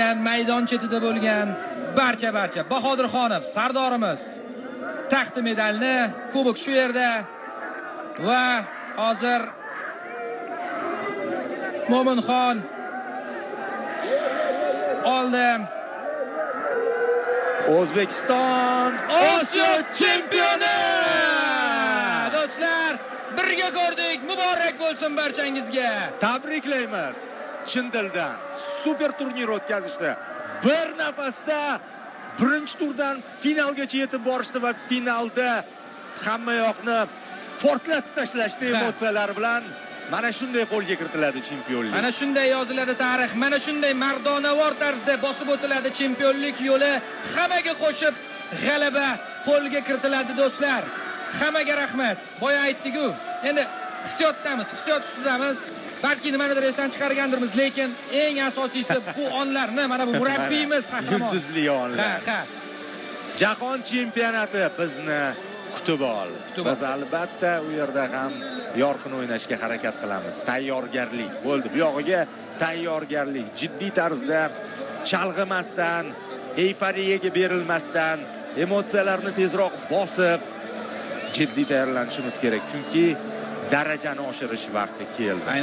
maydon chetida bo'lgan barcha Bahodirxonov sardorimiz taxti medalni, kubok shu yerda va hozir Mo'minxon oldi. O'zbekiston Osiyo chempioni! Do'stlar, birga ko'rdik. Muborak bo'lsin barchangizga. Tabriklaymiz. Chin dildan super turnir o'tkazishdi. Bir nafasda birinchi turdan finalgacha yetib borishdi va finalda hamma yoqni portlatib tashlashdi emotsiyalar bilan. Mana shunday qo'lga kiritiladi chempionlik. Mana shunday yoziladi tarix. Mana shunday mardonavor tarzda bosib o'tiladi chempionlik yo'li. Hammaga qo'shib g'alaba qo'lga kiritiladi do'stlar. Hammaga rahmat. Boya aytdik-ku. Endi hissiyotdamiz, hissiyot ustidamiz. Balki nimanidir esdan chiqargandirmiz, lekin eng asosiysi bu onlarni mana bu murabbiyimiz qahramon. Yulduzli onlar. Ha. Jahon chempionati bizni kutib ol. Biz albatta u yerda ham yorqin o'ynashga harakat qilamiz. Tayyorgarlik bo'ldi. Bu yog'iga tayyorgarlik, jiddiy tarzda chalg'imasdan, euforiyaga berilmasdan, emotsiyalarni tezroq bosib jiddiy tayyorlanishimiz kerak. Chunki darajani oshirish vaqti keldi.